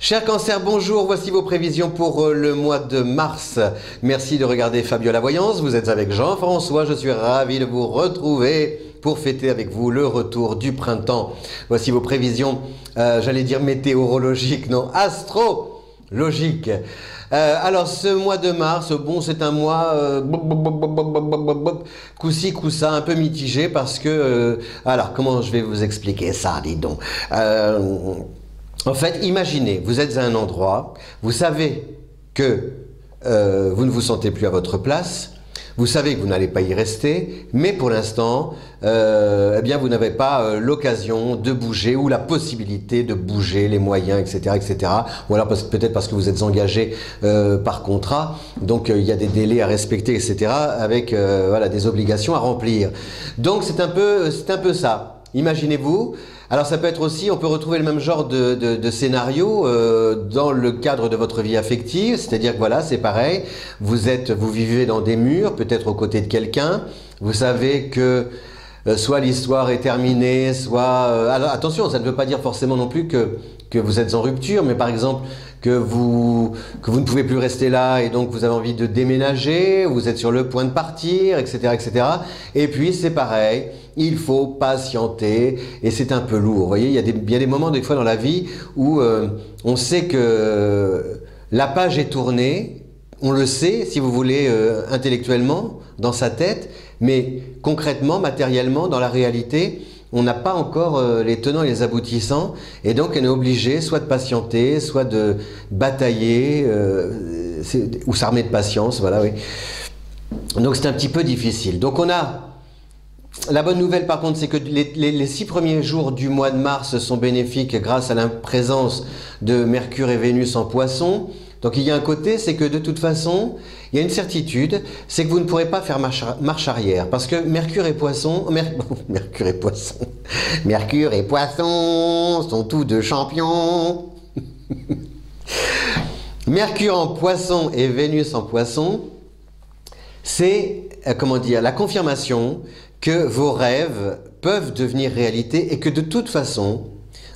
Cher Cancer, bonjour, voici vos prévisions pour le mois de mars. Merci de regarder Fabio la Voyance, vous êtes avec Jean-François, je suis ravi de vous retrouver pour fêter avec vous le retour du printemps. Voici vos prévisions, j'allais dire météorologiques, non, astrologiques. Alors ce mois de mars, bon c'est un mois coup-ci coup-ça, un peu mitigé parce que, alors comment je vais vous expliquer ça, dis donc. En fait, imaginez, vous êtes à un endroit, vous savez que vous ne vous sentez plus à votre place, vous savez que vous n'allez pas y rester, mais pour l'instant, eh bien, vous n'avez pas l'occasion de bouger ou la possibilité de bouger, les moyens, etc., etc. Ou alors peut-être parce que vous êtes engagé par contrat, donc il y a des délais à respecter, etc., avec voilà, des obligations à remplir. Donc c'est un peu ça. Imaginez-vous. Alors ça peut être aussi, on peut retrouver le même genre de scénario dans le cadre de votre vie affective, c'est-à-dire que voilà, c'est pareil, vous vivez dans des murs, peut-être aux côtés de quelqu'un, vous savez que soit l'histoire est terminée, soit... alors attention, ça ne veut pas dire forcément non plus que vous êtes en rupture, mais par exemple que vous ne pouvez plus rester là et donc vous avez envie de déménager, vous êtes sur le point de partir, etc., etc. Et puis c'est pareil, il faut patienter et c'est un peu lourd. Vous voyez, il y a des moments des fois dans la vie où on sait que la page est tournée, on le sait, si vous voulez, intellectuellement, dans sa tête, mais concrètement, matériellement, dans la réalité, on n'a pas encore les tenants et les aboutissants, et donc on est obligé soit de patienter, soit de batailler, ou s'armer de patience, voilà, oui. Donc c'est un petit peu difficile. Donc on a... La bonne nouvelle par contre, c'est que les 6 premiers jours du mois de mars sont bénéfiques grâce à la présence de Mercure et Vénus en Poisson. Donc il y a un côté, c'est que de toute façon, il y a une certitude, c'est que vous ne pourrez pas faire marche arrière. Parce que Mercure et Poisson sont tous deux champions. Mercure en Poisson et Vénus en Poisson, c'est, comment dire, la confirmation que vos rêves peuvent devenir réalité et que de toute façon,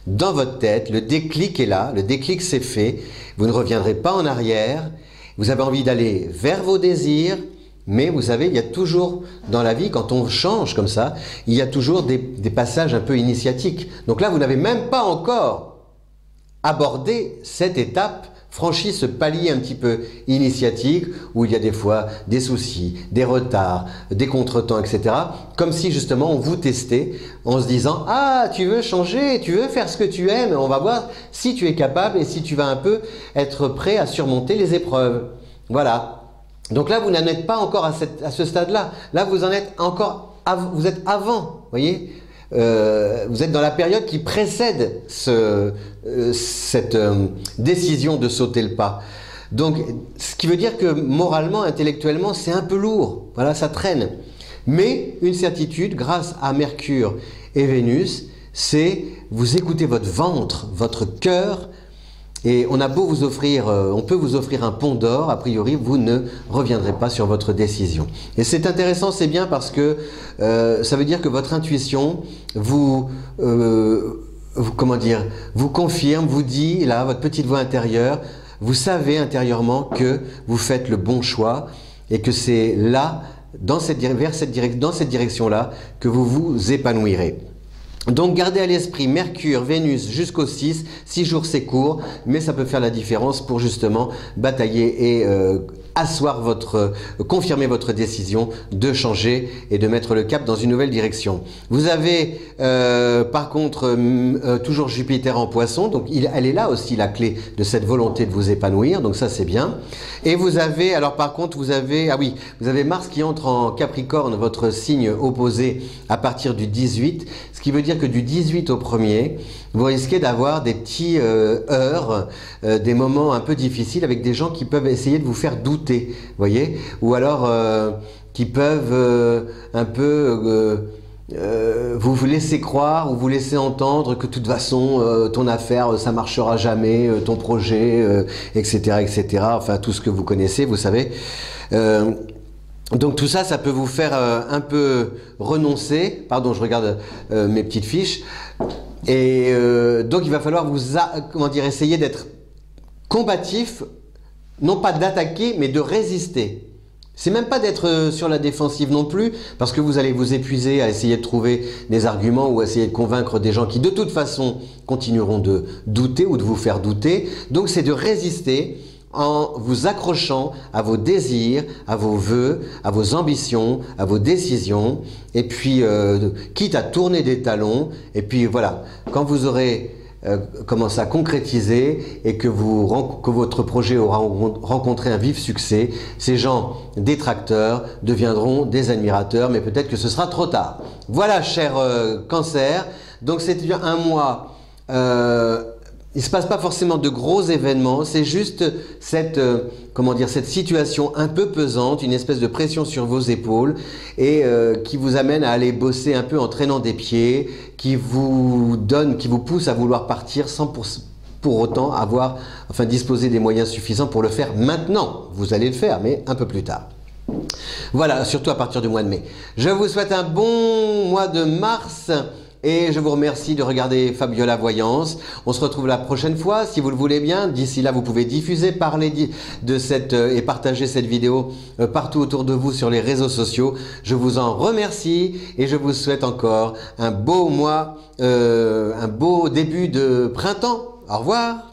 dans votre tête, le déclic est là, le déclic s'est fait, vous ne reviendrez pas en arrière, vous avez envie d'aller vers vos désirs, mais vous savez, il y a toujours dans la vie, quand on change comme ça, il y a toujours des passages un peu initiatiques. Donc là, vous n'avez même pas encore abordé cette étape, franchi ce palier un petit peu initiatique où il y a des fois des soucis, des retards, des contretemps, etc. Comme si justement on vous testait en se disant « Ah, tu veux changer, tu veux faire ce que tu aimes, on va voir si tu es capable et si tu vas un peu être prêt à surmonter les épreuves. » Voilà. Donc là, vous n'en êtes pas encore à ce stade-là. Là, vous en êtes encore, vous êtes avant, vous voyez. Vous êtes dans la période qui précède cette décision de sauter le pas. Donc, ce qui veut dire que moralement, intellectuellement, c'est un peu lourd. Voilà, ça traîne. Mais une certitude, grâce à Mercure et Vénus, c'est vous écoutez votre ventre, votre cœur, et on a beau vous offrir, on peut vous offrir un pont d'or, a priori, vous ne reviendrez pas sur votre décision. Et c'est intéressant, c'est bien parce que ça veut dire que votre intuition comment dire, vous confirme, vous dit, là, votre petite voix intérieure, vous savez intérieurement que vous faites le bon choix et que c'est là, dans cette direction-là, que vous vous épanouirez. Donc gardez à l'esprit Mercure, Vénus jusqu'au 6 jours c'est court, mais ça peut faire la différence pour justement batailler et confirmer votre décision de changer et de mettre le cap dans une nouvelle direction. Vous avez par contre toujours Jupiter en Poisson, donc elle est là aussi la clé de cette volonté de vous épanouir, donc ça c'est bien. Et vous avez, alors par contre vous avez Mars qui entre en Capricorne, votre signe opposé à partir du 18, ce qui veut dire que du 18 au 1er, vous risquez d'avoir des petits heurts, des moments un peu difficiles avec des gens qui peuvent essayer de vous faire douter, voyez, ou alors qui peuvent un peu vous laisser croire ou vous laisser entendre que de toute façon ton affaire ça marchera jamais, ton projet, etc., etc. Enfin tout ce que vous connaissez, vous savez. Donc tout ça, ça peut vous faire un peu renoncer. Pardon, je regarde mes petites fiches. Et donc il va falloir essayer d'être combatif, non pas d'attaquer, mais de résister. C'est même pas d'être sur la défensive non plus, parce que vous allez vous épuiser à essayer de trouver des arguments ou à essayer de convaincre des gens qui de toute façon continueront de douter ou de vous faire douter. Donc c'est de résister en vous accrochant à vos désirs, à vos vœux, à vos ambitions, à vos décisions, et puis quitte à tourner des talons, et puis voilà, quand vous aurez commencé à concrétiser et que votre projet aura rencontré un vif succès, ces gens détracteurs deviendront des admirateurs, mais peut-être que ce sera trop tard. Voilà, cher Cancer, donc c'est un mois... il ne se passe pas forcément de gros événements, c'est juste cette, cette situation un peu pesante, une espèce de pression sur vos épaules et qui vous amène à aller bosser un peu en traînant des pieds, qui vous pousse à vouloir partir sans pour autant disposer des moyens suffisants pour le faire maintenant. Vous allez le faire, mais un peu plus tard. Voilà, surtout à partir du mois de mai. Je vous souhaite un bon mois de mars. Et je vous remercie de regarder Fabiola Voyance. On se retrouve la prochaine fois, si vous le voulez bien. D'ici là, vous pouvez diffuser, parler de et partager cette vidéo partout autour de vous sur les réseaux sociaux. Je vous en remercie et je vous souhaite encore un beau mois, un beau début de printemps. Au revoir.